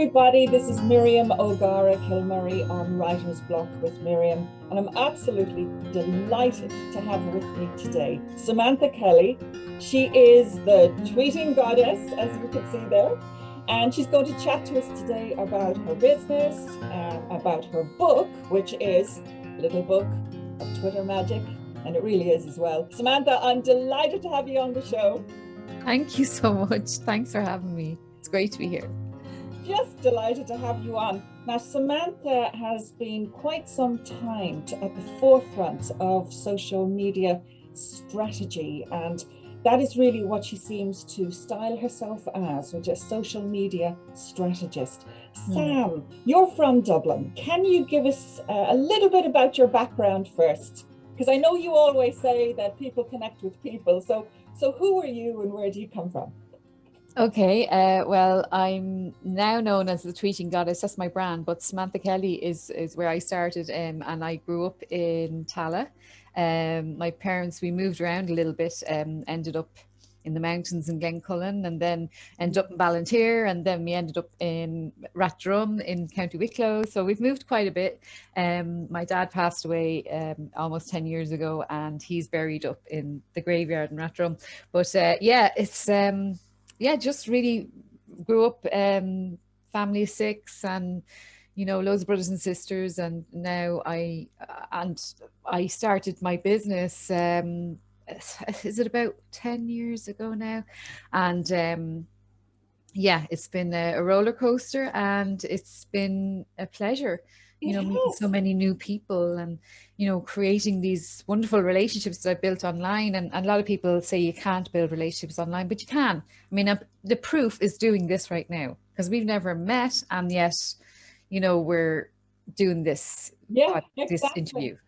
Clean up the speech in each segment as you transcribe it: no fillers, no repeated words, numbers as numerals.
everybody, this is Miriam O'Gara Kilmurray on Writer's Block with Miriam, and I'm absolutely delighted to have with me today Samantha Kelly. She is the tweeting goddess, as you can see there, and she's going to chat to us today about her business, about her book, which is Little Book of Twitter Magic, and it really is as well. Samantha, I'm delighted to have you on the show. Thank you so much. Thanks for having me. It's great to be here. Just delighted to have you on. Now, Samantha has been quite some time at the forefront of social media strategy, and that is really what she seems to style herself as, which is a social media strategist. Sam, you're from Dublin. Can you give us a little bit about your background first? Because I know you always say that people connect with people. So who are you and where do you come from? Okay, well, I'm now known as the tweeting goddess. That's my brand, but Samantha Kelly is where I started, and I grew up in Tala. My parents, we moved around a little bit, ended up in the mountains in Glencullen, and then ended up in Ballantyre, and then we ended up in Rathdrum in County Wicklow. So we've moved quite a bit. My dad passed away almost 10 years ago, and he's buried up in the graveyard in Rathdrum. But just really grew up, family of 6, and loads of brothers and sisters. And now I started my business. Is it about 10 years ago now? And it's been a roller coaster, and it's been a pleasure. Meeting so many new people and, creating these wonderful relationships that I built online. And a lot of people say you can't build relationships online, but you can. I mean, the proof is doing this right now, because we've never met, and yet, we're doing this, this interview.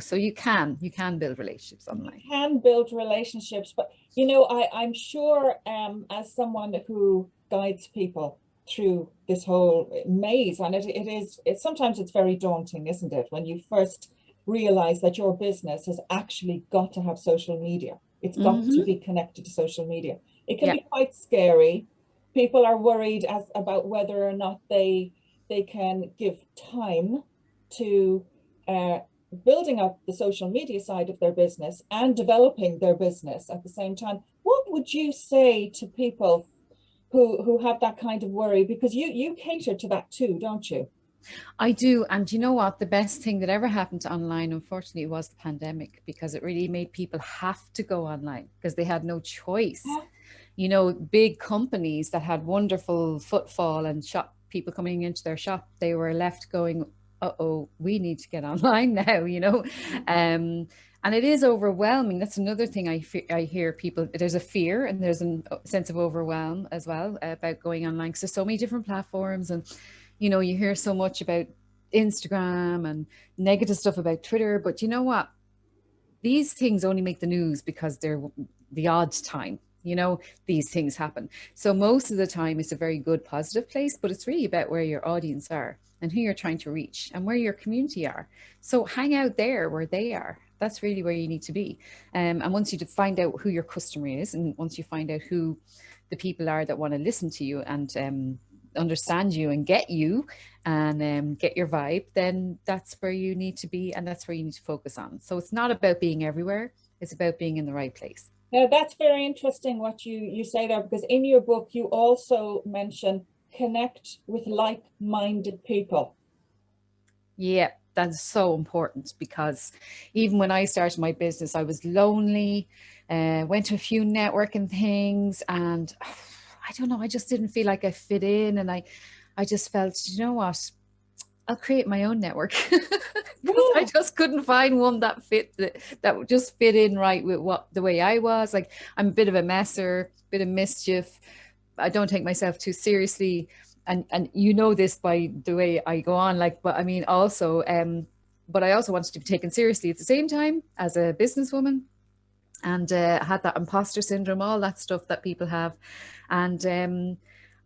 So you can build relationships online. You can build relationships, but I'm sure as someone who guides people through this whole maze, and it sometimes it's very daunting, isn't it, when you first realize that your business has actually got to have social media. It's got to be connected to social media. It can be quite scary. People are worried about whether or not they can give time to building up the social media side of their business and developing their business at the same time. What would you say to people who have that kind of worry? Because you cater to that too, don't you? I do. And you know what? The best thing that ever happened to online, unfortunately, was the pandemic, because it really made people have to go online because they had no choice. Big companies that had wonderful footfall and people coming into their shop, they were left going, uh-oh, we need to get online now, and it is overwhelming. That's another thing I hear people, there's a fear and there's a sense of overwhelm as well about going online, because there's so many different platforms, and you hear so much about Instagram and negative stuff about Twitter. But you know what? These things only make the news because they're the odd time. These things happen. So most of the time it's a very good, positive place, but it's really about where your audience are and who you're trying to reach and where your community are. So hang out there where they are. That's really where you need to be. And once you find out who your customer is, and once you find out who the people are that want to listen to you and understand you and get you and get your vibe, then that's where you need to be, and that's where you need to focus on. So it's not about being everywhere. It's about being in the right place. Now, that's very interesting what you say there, because in your book, you also mention connect with like-minded people. Yeah, that's so important, because even when I started my business, I was lonely, went to a few networking things, and I don't know, I just didn't feel like I fit in. And I just felt, you know what, I'll create my own network. I just couldn't find one that would just fit in right with the way I was. Like, I'm a bit of a messer, bit of mischief. I don't take myself too seriously. And this by the way I go on, but I mean also, but I also wanted to be taken seriously at the same time as a businesswoman, and had that imposter syndrome, all that stuff that people have. And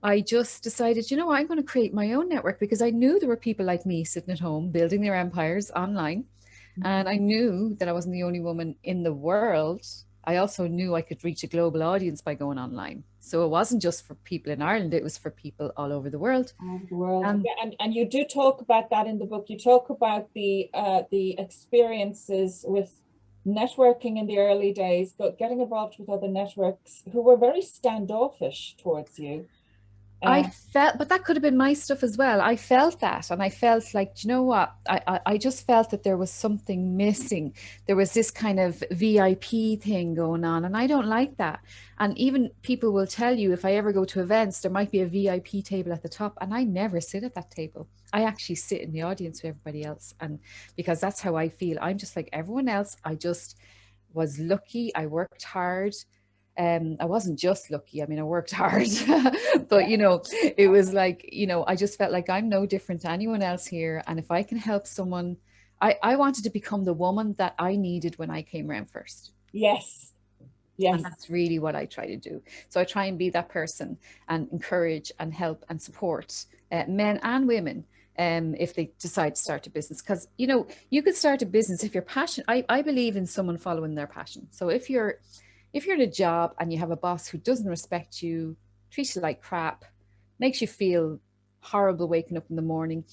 I just decided, I'm going to create my own network, because I knew there were people like me sitting at home building their empires online. And I knew that I wasn't the only woman in the world. I also knew I could reach a global audience by going online. So it wasn't just for people in Ireland, it was for people all over the world. All over the world. And Yeah, and you do talk about that in the book. You talk about the experiences with networking in the early days, getting involved with other networks who were very standoffish towards you. I Um, felt, but that could have been my stuff as well. I felt that, and I felt like, do you know what? I just felt that there was something missing. There was this kind of VIP thing going on, and I don't like that. And even people will tell you, if I ever go to events, there might be a VIP table at the top, and I never sit at that table. I actually sit in the audience with everybody else, and because that's how I feel. I'm just like everyone else. I just was lucky. I worked hard. I wasn't just lucky. I mean, I worked hard, but it was like, I just felt like I'm no different to anyone else here. And if I can help someone, I wanted to become the woman that I needed when I came around first. yes, And yes. that's really what I try to do. So I try and be that person and encourage and help and support men and women if they decide to start a business. Because, you could start a business if you're passionate. I believe in someone following their passion. So if you're in a job and you have a boss who doesn't respect you, treats you like crap, makes you feel horrible waking up in the morning,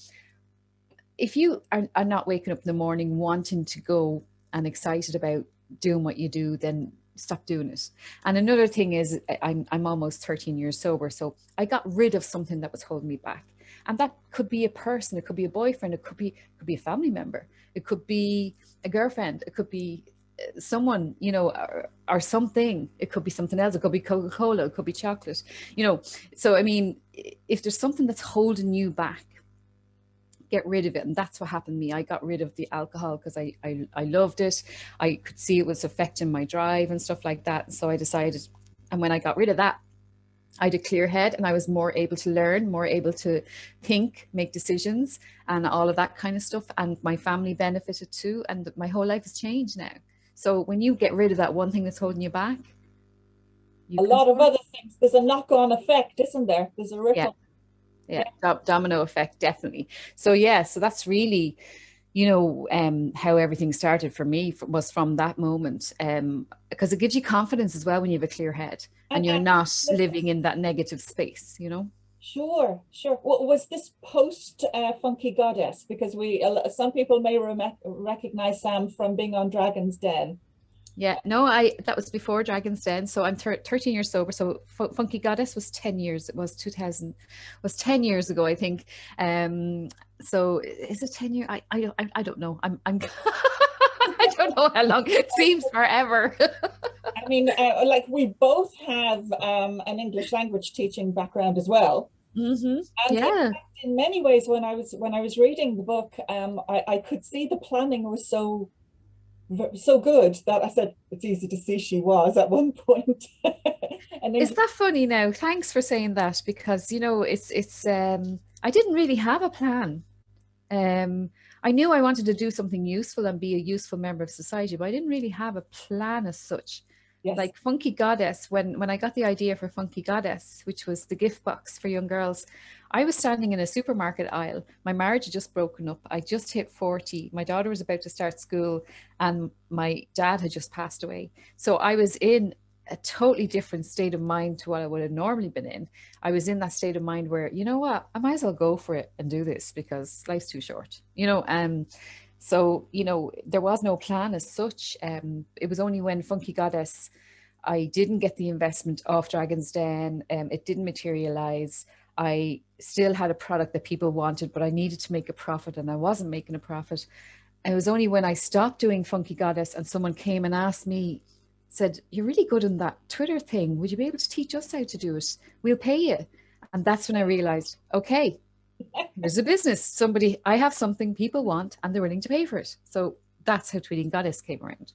if you are not waking up in the morning wanting to go and excited about doing what you do, then stop doing it. And another thing is, I'm almost 13 years sober, so I got rid of something that was holding me back. And that could be a person, it could be a boyfriend, it could be a family member, it could be a girlfriend, it could be someone, or something. It could be something else. It could be Coca-Cola, it could be chocolate, So I mean, if there's something that's holding you back, get rid of it. And that's what happened to me. I got rid of the alcohol because I loved it. I could see it was affecting my drive and stuff like that. So I decided, and when I got rid of that, I had a clear head and I was more able to learn, more able to think, make decisions and all of that kind of stuff. And my family benefited too. And my whole life has changed now. So when you get rid of that one thing that's holding you back, A lot of other things. There's a knock-on effect, isn't there? There's a yeah, ripple. yeah, domino effect, definitely. So yeah, so that's really, how everything started for me was from that moment. Because it gives you confidence as well when you have a clear head and you're not living in that negative space. Sure, sure. Well, was this post Funky Goddess? Because some people may recognize Sam from being on Dragon's Den. Yeah, no, that was before Dragon's Den. So I'm 13 years sober. So Funky Goddess was 10 years. It was 2000, was 10 years ago, I think. So is it 10 years? I don't know. I'm I don't know how long. It seems forever. I mean, like we both have an English language teaching background as well. Mm-hmm. And Yeah. in many ways, when I was reading the book, I could see the planning was so good that I said it's easy to see she was at one point. And then Is that funny now? Thanks for saying that because it's I didn't really have a plan. Um, I knew I wanted to do something useful and be a useful member of society, but I didn't really have a plan as such. yes, Like Funky Goddess, when I got the idea for Funky Goddess, which was the gift box for young girls, I was standing in a supermarket aisle. My marriage had just broken up. I just hit 40. My daughter was about to start school, and my dad had just passed away. So I was in a totally different state of mind to what I would have normally been in. I was in that state of mind where, you know what, I might as well go for it and do this because life's too short, so, there was no plan as such. It was only when Funky Goddess, I didn't get the investment off Dragon's Den. It didn't materialize. I still had a product that people wanted, but I needed to make a profit and I wasn't making a profit. And it was only when I stopped doing Funky Goddess and someone came and asked me, said, "You're really good in that Twitter thing. Would you be able to teach us how to do it? We'll pay you." And that's when I realized, okay, there's a business. I have something people want and they're willing to pay for it. So that's how Tweeting Goddess came around.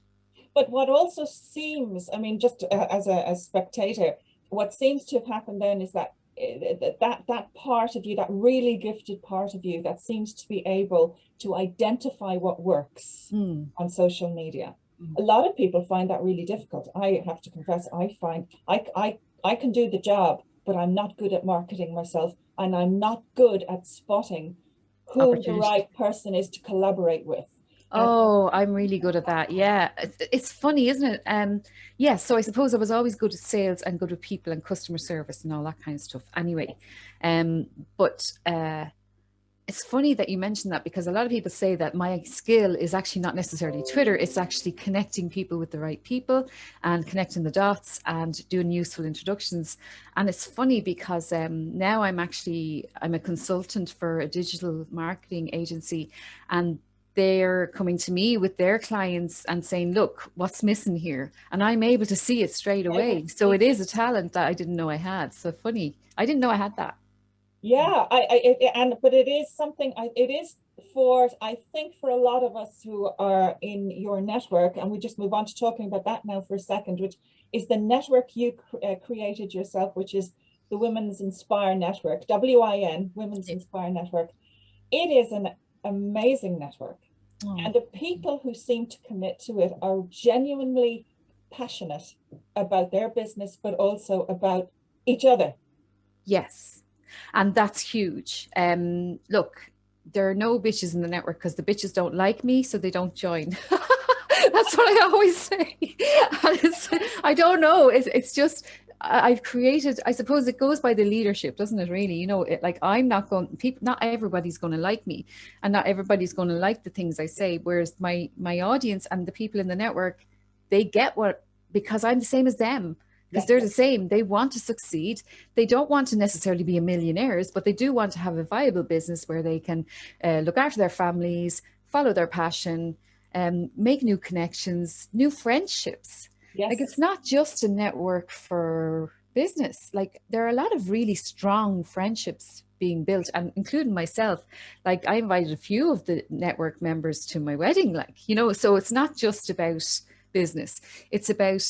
but what also seems, I mean, just as a spectator, what seems to have happened then is that that part of you, that really gifted part of you, that seems to be able to identify what works on social media. A lot of people find that really difficult. I have to confess, I find I can do the job, but I'm not good at marketing myself, and I'm not good at spotting who the right person is to collaborate with. Oh, I'm really good at that. Yeah. It's funny, isn't it? Yeah, so I suppose I was always good at sales and good with people and customer service and all that kind of stuff. Anyway, but it's funny that you mentioned that because a lot of people say that my skill is actually not necessarily Twitter. It's actually connecting people with the right people and connecting the dots and doing useful introductions. And it's funny because now I'm a consultant for a digital marketing agency, and they're coming to me with their clients and saying, look, what's missing here? And I'm able to see it straight away. So it is a talent that I didn't know I had. So funny. I didn't know I had that. Yeah, but it is something, it is for, I think for a lot of us who are in your network, and we just move on to talking about that now for a second, which is the network you created yourself, which is the Women's Inspire Network, WIN, Women's Inspire Network. It is an amazing network. Oh. And the people who seem to commit to it are genuinely passionate about their business, but also about each other. Yes. And that's huge. Look, there are no bitches in the network because the bitches don't like me, so they don't join. That's what I always say. I don't know. It's just I've created. I suppose it goes by the leadership, doesn't it? Really, like I'm not going. People, not everybody's going to like me, and not everybody's going to like the things I say. Whereas my audience and the people in the network, they get what because I'm the same as them. Because they're the same. They want to succeed. They don't want to necessarily be a millionaires, but they do want to have a viable business where they can look after their families, follow their passion, make new connections, new friendships. Yes. Like it's not just a network for business. Like there are a lot of really strong friendships being built, and including myself. Like I invited a few of the network members to my wedding, so it's not just about business. It's about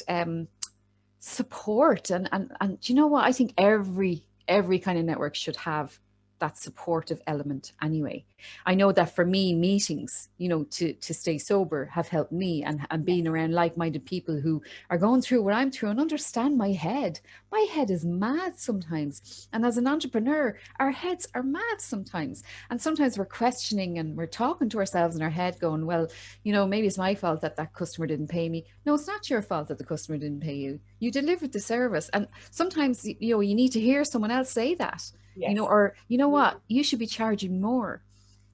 support and do you know what? I think every kind of network should have that supportive element anyway. I know that for me, meetings, to stay sober have helped me, and being around like-minded people who are going through what I'm through and understand my head. My head is mad sometimes. And as an entrepreneur, our heads are mad sometimes. And sometimes we're questioning and we're talking to ourselves in our head going, well, maybe it's my fault that customer didn't pay me. No, it's not your fault that the customer didn't pay you. You delivered the service. And sometimes, you need to hear someone else say that. Yes. Or you know what, you should be charging more.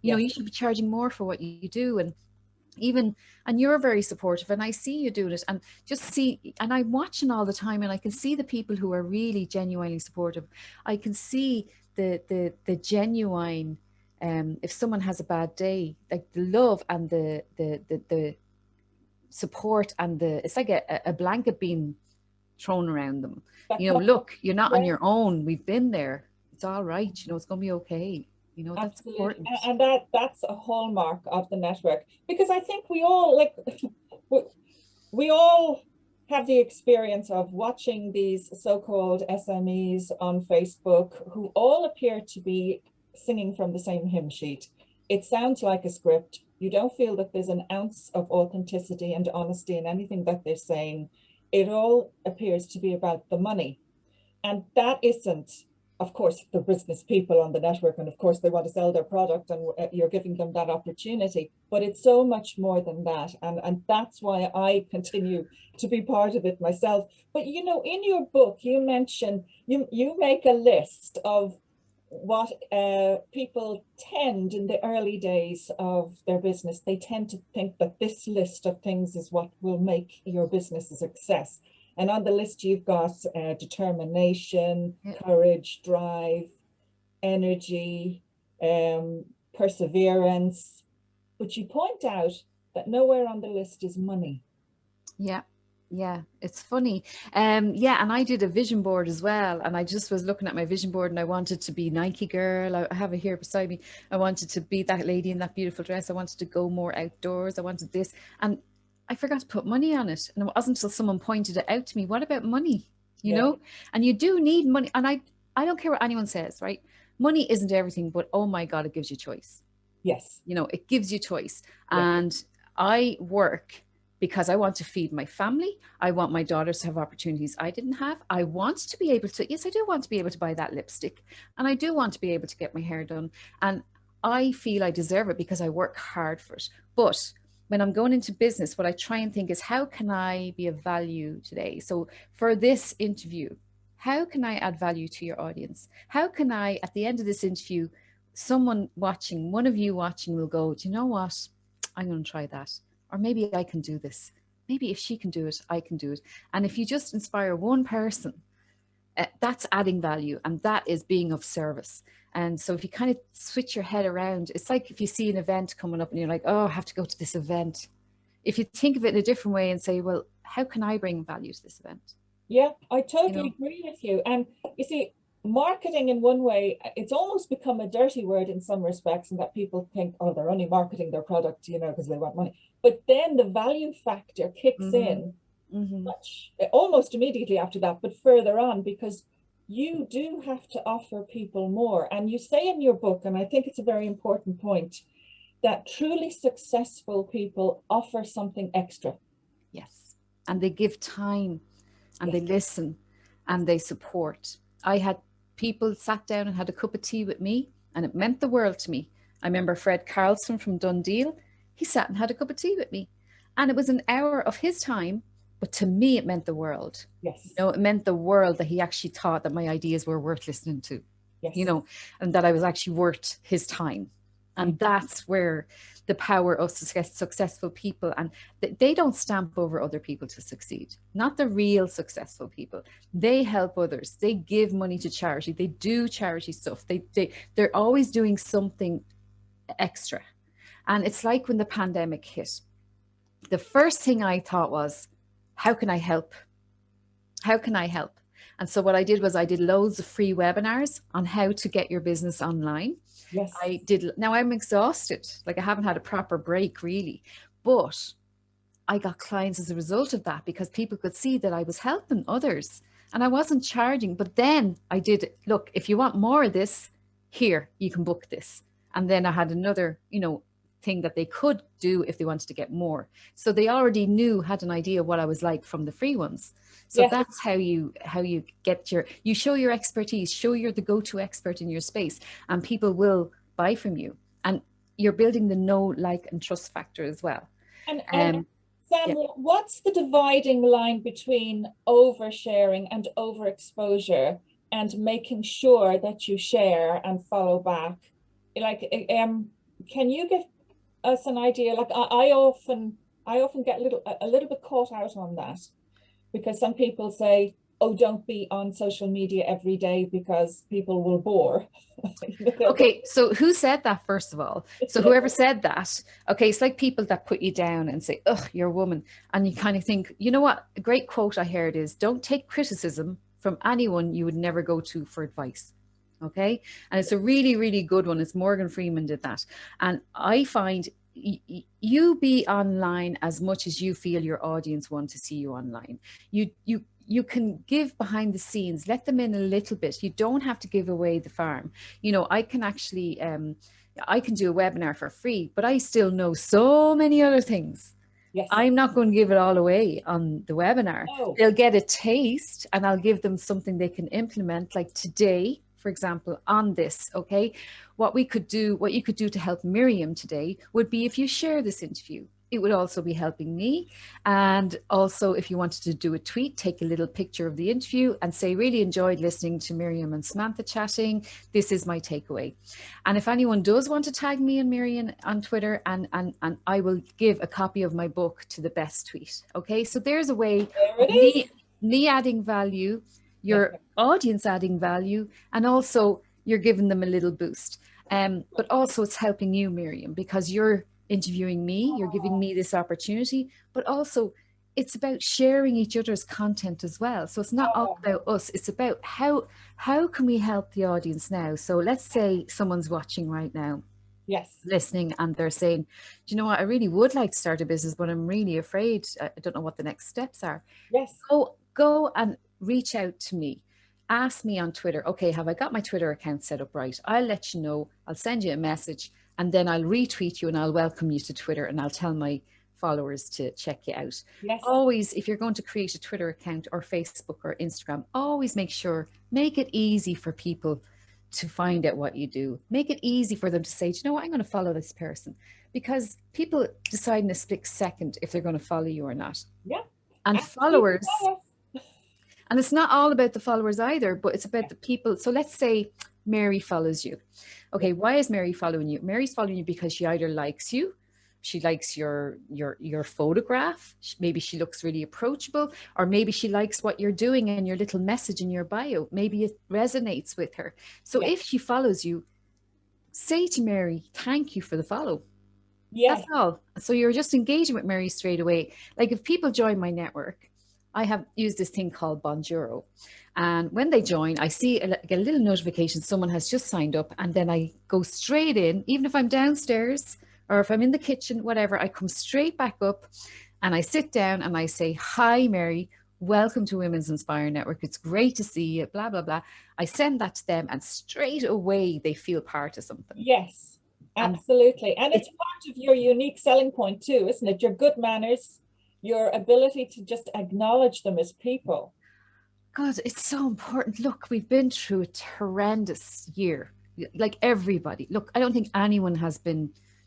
You should be charging more for what you do. And you're very supportive, and I see you doing it, and I'm watching all the time, and I can see the people who are really genuinely supportive. I can see the genuine, if someone has a bad day, like the love and the support, and it's like a blanket being thrown around them. Look, you're not on your own. We've been there. It's all right. It's going to be okay. That's important. And that's a hallmark of the network, because I think we all we all have the experience of watching these so-called SMEs on Facebook who all appear to be singing from the same hymn sheet. It sounds like a script. You don't feel that there's an ounce of authenticity and honesty in anything that they're saying. It all appears to be about the money. And that isn't, of course, the business people on the network, and of course they want to sell their product, and you're giving them that opportunity, but it's so much more than that, and that's why I continue to be part of it myself. But in your book you mention, you make a list of what people tend in the early days of their business. They tend to think that this list of things is what will make your business a success. And on the list, you've got determination, courage, drive, energy, perseverance. But you point out that nowhere on the list is money. Yeah, it's funny. And I did a vision board as well. And I just was looking at my vision board, and I wanted to be Nike girl. I have it here beside me. I wanted to be that lady in that beautiful dress. I wanted to go more outdoors. I wanted this. And I forgot to put money on it. And it wasn't until someone pointed it out to me. What about money? You know? And you do need money. And I don't care what anyone says, right? Money isn't everything, but oh my God, it gives you choice. Yes. It gives you choice. And I work because I want to feed my family. I want my daughters to have opportunities I didn't have. I want to be able to, yes, I do want to be able to buy that lipstick. And I do want to be able to get my hair done. And I feel I deserve it because I work hard for it. But when I'm going into business, what I try and think is, how can I be of value today? So for this interview, how can I add value to your audience? How can I, at the end of this interview, someone watching, one of you watching will go, do you know what? I'm going to try that. Or maybe I can do this. Maybe if she can do it, I can do it. And if you just inspire one person, that's adding value, and that is being of service. And so if you kind of switch your head around, it's like if you see an event coming up and you're like, oh, I have to go to this event. If you think of it in a different way and say, well, how can I bring value to this event? Yeah, I totally agree with you. And you see, marketing in one way, it's almost become a dirty word in some respects, and that people think, oh, they're only marketing their product, because they want money. But then the value factor kicks in much almost immediately after that, but further on, because you do have to offer people more. And you say in your book, and I think it's a very important point, that truly successful people offer something extra. Yes. And they give time, and they listen, and they support. I had people sat down and had a cup of tea with me, and it meant the world to me. I remember Fred Carlson from Dundee. He sat and had a cup of tea with me, and it was an hour of his time, but to me it meant the world. Yes. It meant the world that he actually thought that my ideas were worth listening to. Yes. And that I was actually worth his time. And that's where the power of successful people, and they don't stamp over other people to succeed. Not the real successful people. They help others. They give money to charity. They do charity stuff. They're always doing something extra. And it's like when the pandemic hit, the first thing I thought was, how can I help? How can I help? And so what I did was I did loads of free webinars on how to get your business online. Yes. I did. Now I'm exhausted. Like, I haven't had a proper break really, but I got clients as a result of that, because people could see that I was helping others and I wasn't charging. But then I did, look, if you want more of this, here, you can book this. And then I had another, thing that they could do if they wanted to get more. So they already had an idea what I was like from the free ones. So that's how you get you show your expertise, show you're the go-to expert in your space, and people will buy from you. And you're building the know, like, and trust factor as well. And Sam, what's the dividing line between oversharing and overexposure, and making sure that you share and follow back? Like, can you give us an idea? Like, I often get a little bit caught out on that, because some people say, oh, don't be on social media every day because people will bore. Okay, so who said that, first of all? So whoever said that, okay, it's like people that put you down and say, ugh, you're a woman. And you kind of think, you know what? A great quote I heard is, don't take criticism from anyone you would never go to for advice. Okay. And it's a really, really good one. It's Morgan Freeman did that. And I find you be online as much as you feel your audience want to see you online. You can give behind the scenes, let them in a little bit. You don't have to give away the farm. I can actually, I can do a webinar for free, but I still know so many other things. Yes. I'm not going to give it all away on the webinar. No. They'll get a taste, and I'll give them something they can implement, like today, for example, on this. Okay. What you could do to help Miriam today would be, if you share this interview, it would also be helping me. And also, if you wanted to do a tweet, take a little picture of the interview and say, really enjoyed listening to Miriam and Samantha chatting. This is my takeaway. And if anyone does want to tag me and Miriam on Twitter, and I will give a copy of my book to the best tweet. Okay, so there's a way of me adding value, your audience adding value, and also you're giving them a little boost. But also it's helping you, Miriam, because you're interviewing me, you're giving me this opportunity, but also it's about sharing each other's content as well. So it's not all about us, it's about how can we help the audience now. So let's say someone's watching right now, listening, and they're saying, do you know what, I really would like to start a business, but I'm really afraid, I don't know what the next steps are. Go and reach out to me. Ask me on Twitter, okay, have I got my Twitter account set up right? I'll let you know, I'll send you a message, and then I'll retweet you and I'll welcome you to Twitter, and I'll tell my followers to check you out. Always, if you're going to create a Twitter account or Facebook or Instagram, always make it easy for people to find out what you do. Make it easy for them to say, do you know what, I'm going to follow this person, because people decide in a split second if they're going to follow you or not. Yeah. And followers, and it's not all about the followers either, but it's about the people. So let's say Mary follows you. Okay, why is Mary following you? Mary's following you because she either likes you, she likes your photograph, maybe she looks really approachable, or maybe she likes what you're doing and your little message in your bio. Maybe it resonates with her. So if she follows you, say to Mary, thank you for the follow. That's all. So you're just engaging with Mary straight away. Like if people join my network, I have used this thing called Bonjoro. And when they join, I get a little notification someone has just signed up, and then I go straight in, even if I'm downstairs or if I'm in the kitchen, whatever, I come straight back up and I sit down and I say, hi, Mary, welcome to Women's Inspire Network. It's great to see you, blah, blah, blah. I send that to them and straight away they feel part of something. Yes, absolutely. And it's part of your unique selling point too, isn't it? Your good manners, your ability to just acknowledge them as people. God, it's so important. Look, we've been through a horrendous year. Like everybody. Look, I don't think anyone has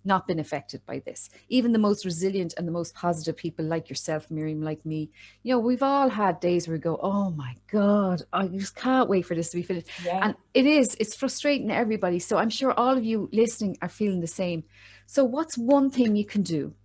not been affected by this. Even the most resilient and the most positive people like yourself, Miriam, like me, we've all had days where we go, oh my God, I just can't wait for this to be finished. And it's frustrating to everybody. So I'm sure all of you listening are feeling the same. So what's one thing you can do?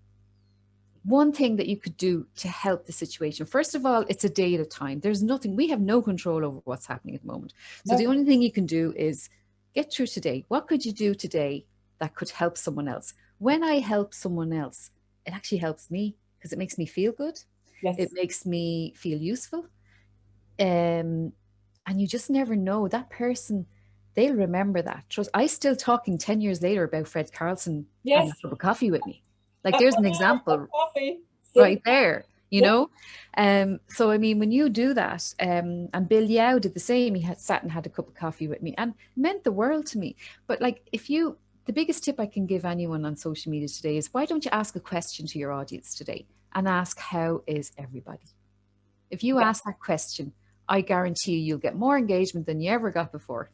One thing that you could do to help the situation? First of all, it's a day at a time. We have no control over what's happening at the moment. So the only thing you can do is get through today. What could you do today that could help someone else? When I help someone else, it actually helps me because it makes me feel good. It makes me feel useful. And you just never know, that person, they'll remember that. Trust, I still talking 10 years later about Fred Carlson having a cup of coffee with me. Like there's an example right there, So I mean, when you do that, and Bill Yao did the same, he sat and had a cup of coffee with me and it meant the world to me. But like the biggest tip I can give anyone on social media today is, why don't you ask a question to your audience today and ask, how is everybody? If you ask that question, I guarantee you'll get more engagement than you ever got before.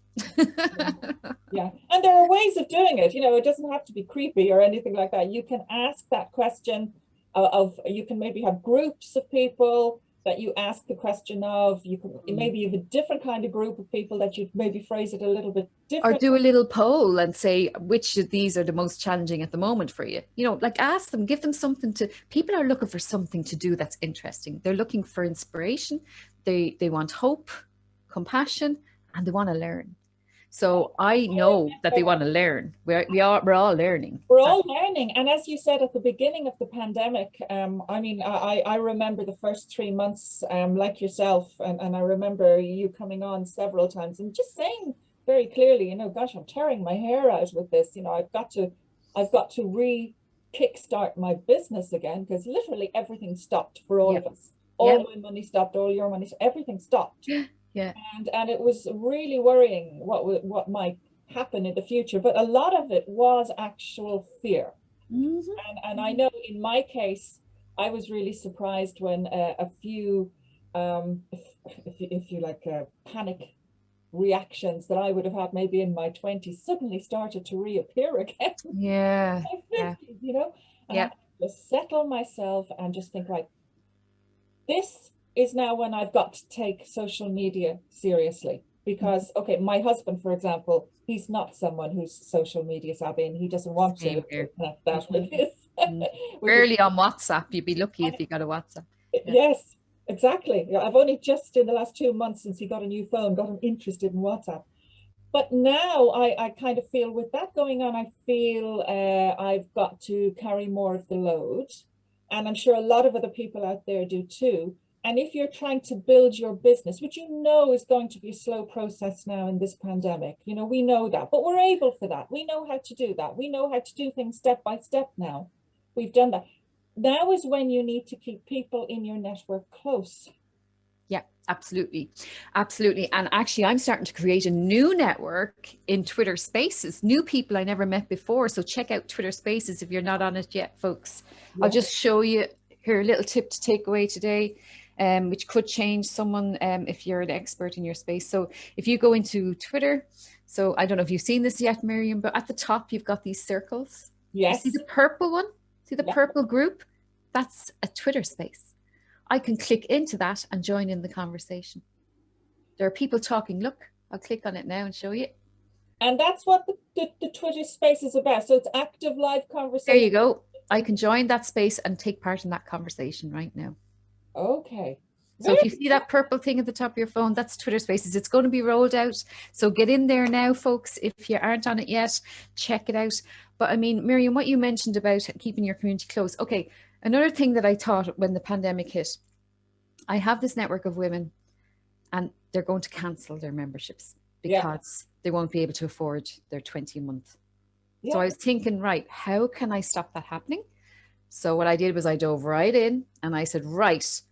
Yeah. And there are ways of doing it. It doesn't have to be creepy or anything like that. You can ask that question you can maybe have groups of people that you ask the question of. You can maybe have a different kind of group of people that you maybe phrase it a little bit different. Or do a little poll and say, which of these are the most challenging at the moment for you? Like ask them, give them something people are looking for something to do that's interesting. They're looking for inspiration. They want hope, compassion, and they want to learn. So I know that they want to learn. We're all learning. We're all learning. And as you said at the beginning of the pandemic, I mean, I remember the first 3 months, like yourself, and I remember you coming on several times and just saying very clearly, gosh, I'm tearing my hair out with this. I've got to kickstart my business again, because literally everything stopped for all of us. All my money stopped, all your money, everything stopped. Yeah. And it was really worrying what might happen in the future. But a lot of it was actual fear. And I know in my case, I was really surprised when a few, if you like, panic reactions that I would have had maybe in my 20s suddenly started to reappear again. Yeah. And I had to settle myself and just think, like, this is now when I've got to take social media seriously, because my husband, for example, he's not someone who's social media savvy, and he doesn't want to connect that with his barely on WhatsApp. You'd be lucky if you got a WhatsApp. Yes, exactly. I've only just in the last 2 months since he got a new phone got him interested in WhatsApp. But now I kind of feel, with that going on, I feel I've got to carry more of the load, and I'm sure a lot of other people out there do too. And if you're trying to build your business, which is going to be a slow process now in this pandemic, we know that, but we're able for that. We know how to do that. We know how to do things step by step now. We've done that. Now is when you need to keep people in your network close. Yeah, absolutely. Absolutely. And actually, I'm starting to create a new network in Twitter Spaces, new people I never met before. So check out Twitter Spaces if you're not on it yet, folks. I'll just show you here a little tip to take away today. which could change someone if you're an expert in your space. So if you go into Twitter, so I don't know if you've seen this yet, Miriam, but at the top you've got these circles. You see Yes. the purple one? See the Yeah. purple group? That's a Twitter space. I can click into that and join in the conversation. There are people talking. Look, I'll click on it now and show you. And that's what the Twitter space is about. So it's active live conversation. There you go. I can join that space and take part in that conversation right now. Okay. So if you see that purple thing at the top of your phone, that's Twitter Spaces. It's going to be rolled out. So get in there now, folks. If you aren't on it yet, check it out. But I mean, Miriam, what you mentioned about keeping your community close. Okay, another thing that I thought when the pandemic hit, I have this network of women and they're going to cancel their memberships because they won't be able to afford their 20 a month. Yeah. So I was thinking, right, how can I stop that happening? So what I did was I dove right in and I said, right,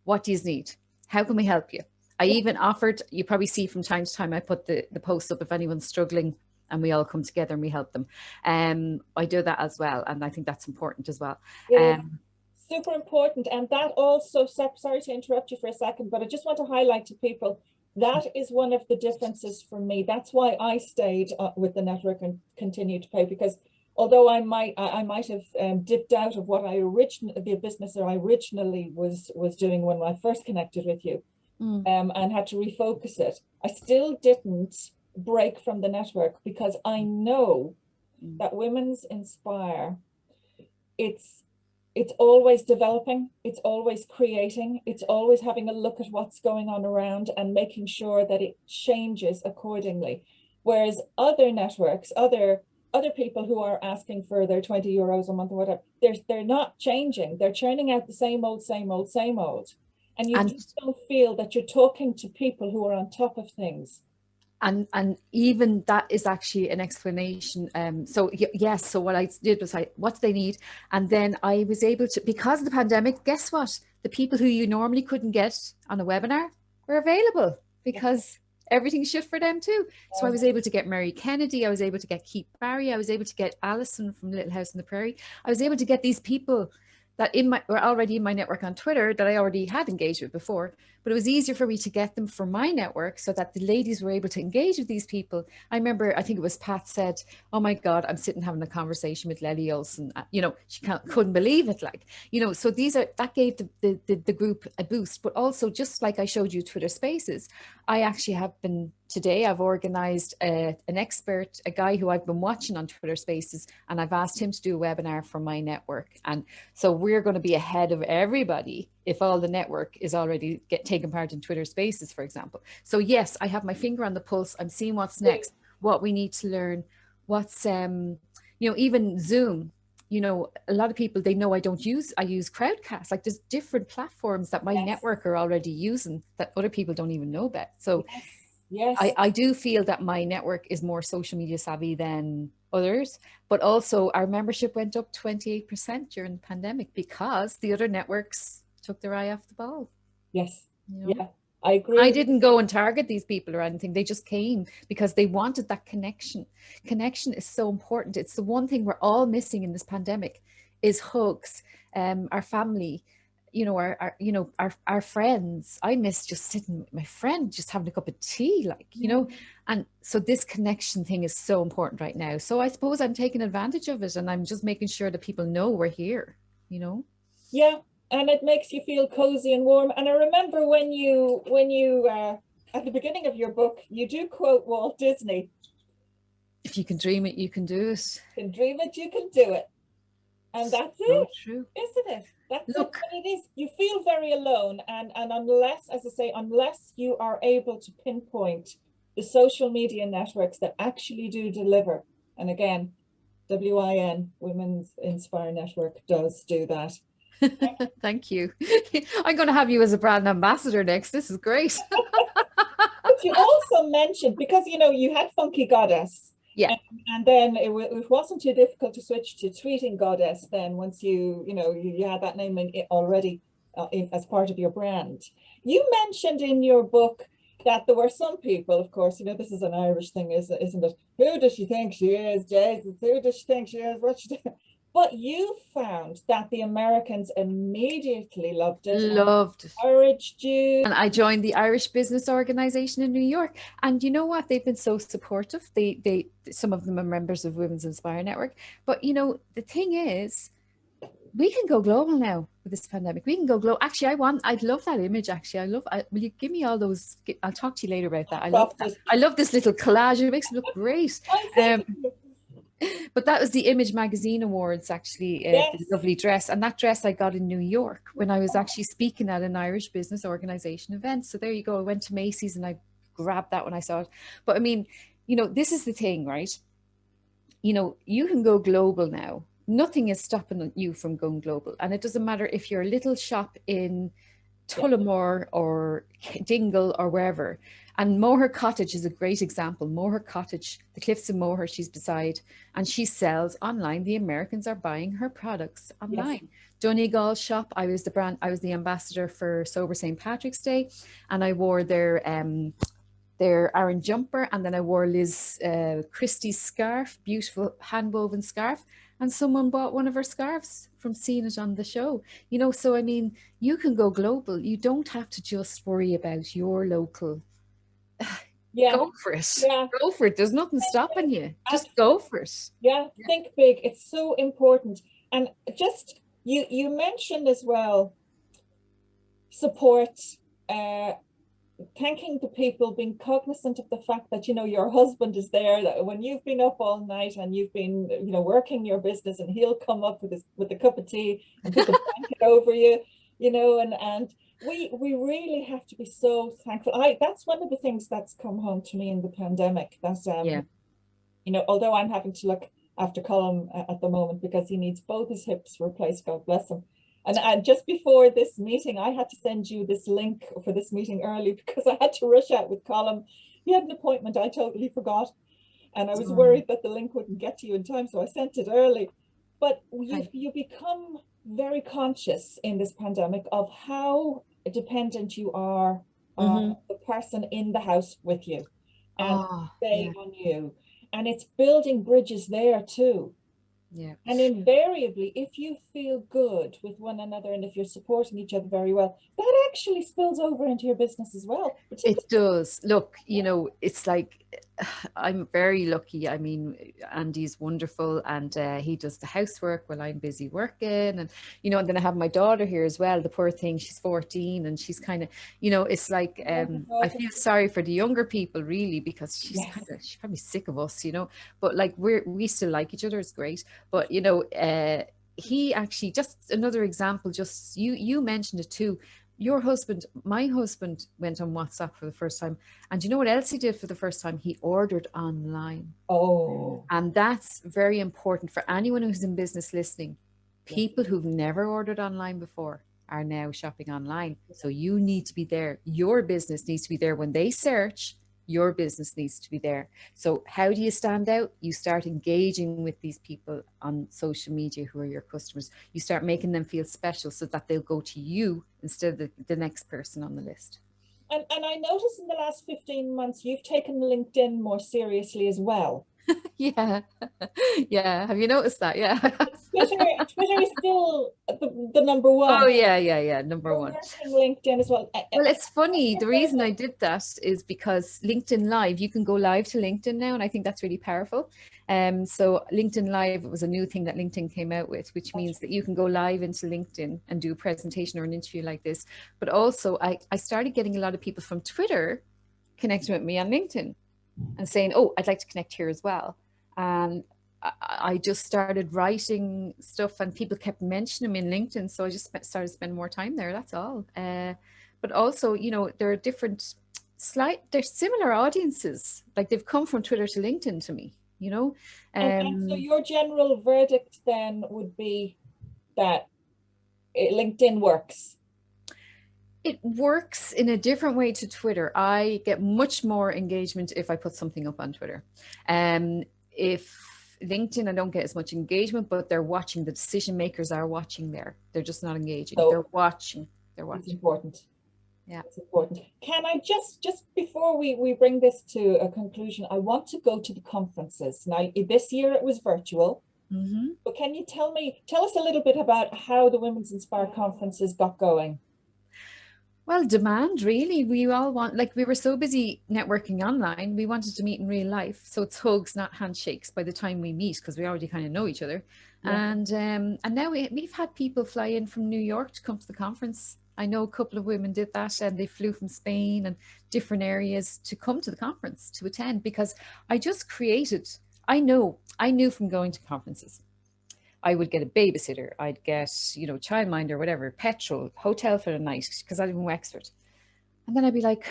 what do you need? How can we help you? I even offered, you probably see from time to time, I put the posts up if anyone's struggling and we all come together and we help them. I do that as well. And I think that's important as well. Super important. And that also, sorry to interrupt you for a second, but I just want to highlight to people, that is one of the differences for me. That's why I stayed with the network and continued to pay, because although I might have dipped out of what the business that I originally was doing when I first connected with you, and had to refocus it, I still didn't break from the network because I know that Women's Inspire, it's always developing, it's always creating, it's always having a look at what's going on around and making sure that it changes accordingly. Whereas other networks, other people who are asking for their 20 euros a month or whatever, they're not changing. They're churning out the same old. And you just don't feel that you're talking to people who are on top of things. And even that is actually an explanation. So yes, so what I did was what do they need? And then I was able to, because of the pandemic, guess what? The people who you normally couldn't get on a webinar were available because everything shit for them too. So I was able to get Mary Kennedy, I was able to get Keith Barry, I was able to get Alison from Little House on the Prairie. I was able to get these people that were already in my network on Twitter that I already had engaged with before, but it was easier for me to get them for my network so that the ladies were able to engage with these people. I remember, I think it was Pat said, oh my God, I'm sitting having a conversation with Lely Olsen. You know, she couldn't believe it. Like, you know, so that gave the group a boost, but also just like I showed you Twitter Spaces, I actually have been, today I've organized an expert, a guy who I've been watching on Twitter Spaces, and I've asked him to do a webinar for my network. And so we're going to be ahead of everybody if all the network is already taking part in Twitter Spaces, for example. So yes, I have my finger on the pulse. I'm seeing what's next, what we need to learn, what's, you know, even Zoom. You know, a lot of people, they know I use Crowdcast. Like there's different platforms that my network are already using that other people don't even know about. So yes. I do feel that my network is more social media savvy than others, but also our membership went up 28% during the pandemic because the other networks took their eye off the ball. Yes. You know? Yeah, I agree. I didn't go and target these people or anything. They just came because they wanted that connection. Connection is so important. It's the one thing we're all missing in this pandemic is hugs, our family, you know, our friends. I miss just sitting with my friend, just having a cup of tea, like, you know, and so this connection thing is so important right now. So I suppose I'm taking advantage of it and I'm just making sure that people know we're here, you know? Yeah. And it makes you feel cozy and warm. And I remember when you at the beginning of your book, you do quote Walt Disney. If you can dream it, you can do it. You can dream it, you can do it. And that's so it, true. Isn't it? That's it. And it is. You feel very alone. And unless, as I say, unless you are able to pinpoint the social media networks that actually do deliver, and again, WIN, Women's Inspire Network, does do that. Thank you. I'm going to have you as a brand ambassador next. This is great. But you also mentioned, because you know you had Funky Goddess, yeah, and then it wasn't too difficult to switch to Tweeting Goddess. Then once you had that name already as part of your brand. You mentioned in your book that there were some people, of course, you know, this is an Irish thing, isn't it? Who does she think she is, Jesus? Who does she think she is? What she doing? But you found that the Americans immediately loved it and Loved it. encouraged you. And I joined the Irish Business Organization in New York. And you know what? They've been so supportive. Some of them are members of Women's Inspire Network. But you know, the thing is, we can go global now with this pandemic. We can go global. Actually, I'd love that image. Actually, will you give me all those? I'll talk to you later about that. I love that. I love this little collage. It makes it look great. But that was the Image Magazine Awards, actually, the lovely dress. And that dress I got in New York when I was actually speaking at an Irish Business Organization event. So there you go. I went to Macy's and I grabbed that when I saw it. But I mean, you know, this is the thing, right? You know, you can go global now. Nothing is stopping you from going global. And it doesn't matter if you're a little shop in Tullamore or Dingle or wherever. And Moher Cottage is a great example. Moher Cottage, the cliffs of Moher, she's beside, and she sells online. The Americans are buying her products online. Yes. Donegal shop, I was the ambassador for Sober St. Patrick's Day, and I wore their Aran jumper, and then I wore Liz Christie's scarf, beautiful hand-woven scarf, and someone bought one of her scarves from seeing it on the show. You know, so I mean, you can go global. You don't have to just worry about your local. Yeah. Go for it. Yeah. Go for it. There's nothing stopping you. Just go for it. Yeah, think big. It's so important. And just you mentioned as well support, thanking the people, being cognizant of the fact that, you know, your husband is there, that when you've been up all night and you've been, you know, working your business, and he'll come up with a cup of tea and put the blanket over you, you know, and we really have to be so thankful. That's one of the things that's come home to me in the pandemic, that you know, although I'm having to look after Colin at the moment because he needs both his hips replaced, God bless him. And just before this meeting, I had to send you this link for this meeting early because I had to rush out with Colin. He had an appointment I totally forgot. And I was worried that the link wouldn't get to you in time, so I sent it early. But you become very conscious in this pandemic of how dependent you are on the person in the house with you and they on you. And it's building bridges there too. Yeah. And invariably, if you feel good with one another and if you're supporting each other very well, that actually spills over into your business as well. It does. Look, you know, it's like, I'm very lucky. I mean, Andy's wonderful, and he does the housework while I'm busy working. And, you know, and then I have my daughter here as well. The poor thing, she's 14, and she's kind of, you know, it's like, I feel sorry for the younger people really, because she's she's probably sick of us, you know, but like we still like each other. It's great. But, you know, he actually, just another example, just you mentioned it too. My husband went on WhatsApp for the first time. And you know what else he did for the first time? He ordered online. Oh. And that's very important for anyone who's in business listening. People who've never ordered online before are now shopping online. So you need to be there. Your business needs to be there when they search. Your business needs to be there. So how do you stand out? You start engaging with these people on social media who are your customers. You start making them feel special so that they'll go to you instead of the next person on the list. And I noticed in the last 15 months, you've taken LinkedIn more seriously as well. Yeah. Yeah. Have you noticed that? Yeah. Twitter is still the number one. Oh, yeah. Number one. LinkedIn as well. Well, it's funny. The reason I did that is because LinkedIn Live, you can go live to LinkedIn now, and I think that's really powerful. So LinkedIn Live was a new thing that LinkedIn came out with, which means that you can go live into LinkedIn and do a presentation or an interview like this. But also I started getting a lot of people from Twitter connecting with me on LinkedIn and saying, oh, I'd like to connect here as well. And I just started writing stuff, and people kept mentioning me in LinkedIn. So I just started spending more time there. That's all. But also, you know, there are they're similar audiences. Like, they've come from Twitter to LinkedIn to me, you know. And so your general verdict then would be that LinkedIn works. It works in a different way to Twitter. I get much more engagement if I put something up on Twitter. If LinkedIn, I don't get as much engagement, but they're watching. The decision makers are watching there. They're just not engaging. So they're watching. It's important. Yeah, it's important. Can I just before we bring this to a conclusion, I want to go to the conferences. Now, this year it was virtual. But can you tell us a little bit about how the Women's Inspire conferences got going? Well, demand really. We all want, like, we were so busy networking online, we wanted to meet in real life. So it's hugs, not handshakes by the time we meet, because we already kind of know each other. Yeah. And now we've had people fly in from New York to come to the conference. I know a couple of women did that, and they flew from Spain and different areas to come to the conference to attend, because I just created, I knew from going to conferences, I would get a babysitter, I'd get, childminder, whatever, petrol, hotel for the night, because I live in Wexford. And then I'd be like,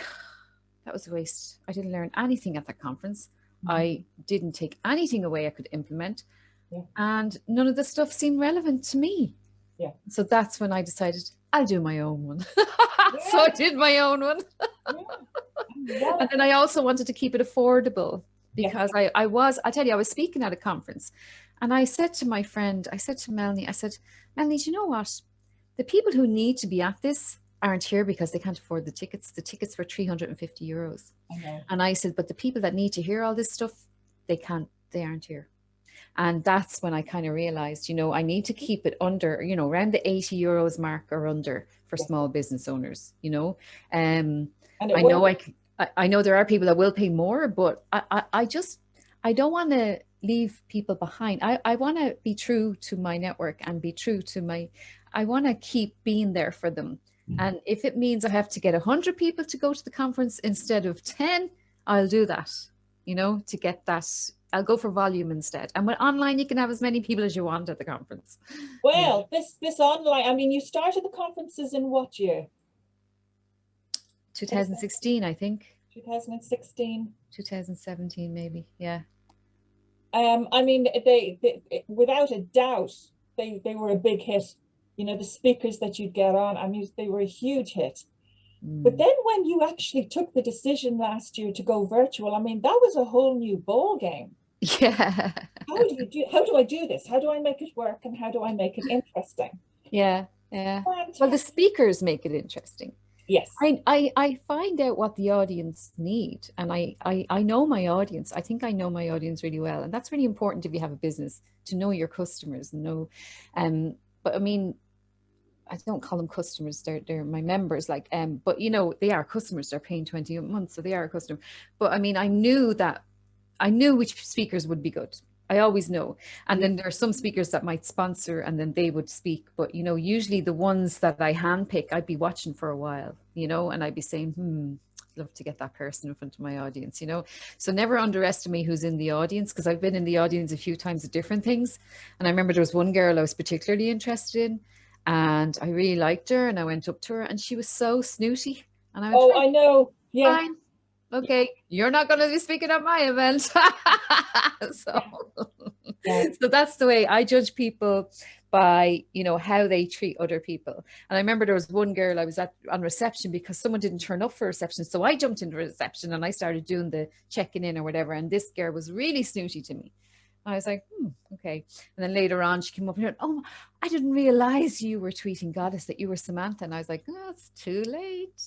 that was a waste. I didn't learn anything at that conference. I didn't take anything away I could implement. Yeah. And none of the stuff seemed relevant to me. Yeah. So that's when I decided I'll do my own one. So I did my own one. Yeah. And then I also wanted to keep it affordable, because I was speaking at a conference, and I said to my friend, I said to Melanie, Melanie, do you know what? The people who need to be at this aren't here because they can't afford the tickets. The tickets were €350. And I said, but the people that need to hear all this stuff, they aren't here. And that's when I kind of realized, I need to keep it under, around the €80 mark or under for small business owners, I know there are people that will pay more, but I don't want to leave people behind. I want to be true to my network and be true to I want to keep being there for them. And if it means I have to get 100 people to go to the conference instead of 10, I'll do that, to get that. I'll go for volume instead. And with online, you can have as many people as you want at the conference. Well, this online, I mean, you started the conferences in what year? 2016, I think. 2016. 2017, maybe. Yeah. I mean, they without a doubt, they were a big hit. The speakers that you'd get on, I mean, they were a huge hit. But then when you actually took the decision last year to go virtual, I mean, that was a whole new ball game. Yeah. How do I do this? How do I make it work? And how do I make it interesting? Yeah. Yeah. Well, the speakers make it interesting. Yes. I find out what the audience need, and I know my audience. I think I know my audience really well, and that's really important if you have a business, to know your customers. But I mean, I don't call them customers. They're my members. But they are customers. They're paying 20 a month, so they are a customer. But I mean, I knew which speakers would be good. I always know. And then there are some speakers that might sponsor, and then they would speak. But, usually the ones that I handpick, I'd be watching for a while, and I'd be saying, I'd love to get that person in front of my audience, So never underestimate who's in the audience, because I've been in the audience a few times at different things. And I remember there was one girl I was particularly interested in, and I really liked her, and I went up to her, and she was so snooty. And I went, I know. Yeah. Fine. Okay, you're not going to be speaking at my event. So that's the way I judge people, by how they treat other people. And I remember there was one girl I was on reception because someone didn't turn up for reception, so I jumped into reception and I started doing the checking in or whatever, and this girl was really snooty to me. I was like, okay. And then later on, she came up and went, oh, I didn't realize you were tweeting Goddess, that you were Samantha. And I was like, oh, it's too late,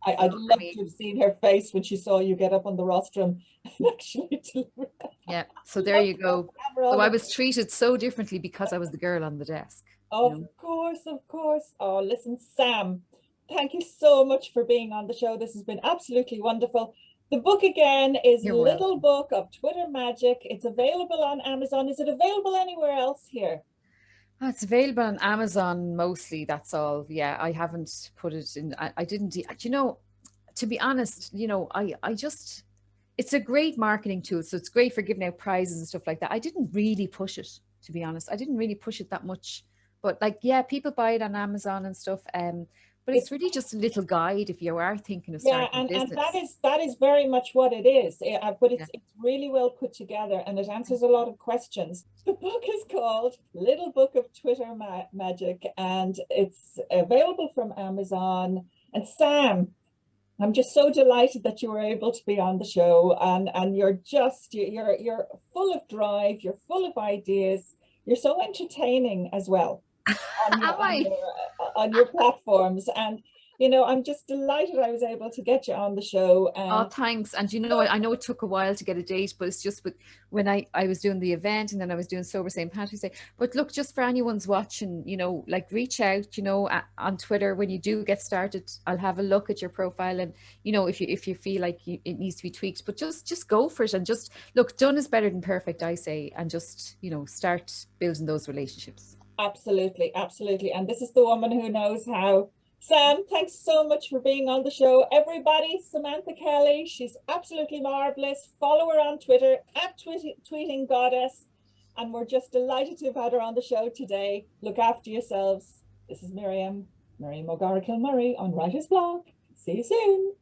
I'd love to have seen her face when she saw you get up on the rostrum and actually deliver. Yeah, so there you go. So I was treated so differently because I was the girl on the desk. Of course. Oh, listen, Sam, thank you so much for being on the show. This has been absolutely wonderful. The book again is Little Book of Twitter Magic. It's available on Amazon. Is it available anywhere else here? It's available on Amazon mostly, that's all. Yeah, I haven't put it in. I didn't, to be honest, I just, it's a great marketing tool. So it's great for giving out prizes and stuff like that. I didn't really push it, to be honest. I didn't really push it that much. But people buy it on Amazon and stuff. But it's really just a little guide if you are thinking of starting a business. And that is very much what it is. But it's really well put together, and it answers a lot of questions. The book is called Little Book of Twitter Magic, and it's available from Amazon. And Sam, I'm just so delighted that you were able to be on the show, and you're full of drive, you're full of ideas, you're so entertaining as well. On your platforms, and you know, I'm just delighted I was able to get you on the show. Oh, thanks. And you know, I know it took a while to get a date, but it's just when I was doing the event and then I was doing Sober St. Patrick's Day. But look, just for anyone's watching, you know, like reach out, you know, on Twitter when you do get started. I'll have a look at your profile, and you know, if you feel like it needs to be tweaked, but just go for it and just look. Done is better than perfect, I say, and just, you know, start building those relationships. Absolutely, absolutely. And this is the woman who knows how. Sam, thanks so much for being on the show. Everybody, Samantha Kelly, she's absolutely marvelous. Follow her on Twitter at Tweeting Goddess. And we're just delighted to have had her on the show today. Look after yourselves. This is Miriam O'Gara Kilmurray on Writer's Block. See you soon.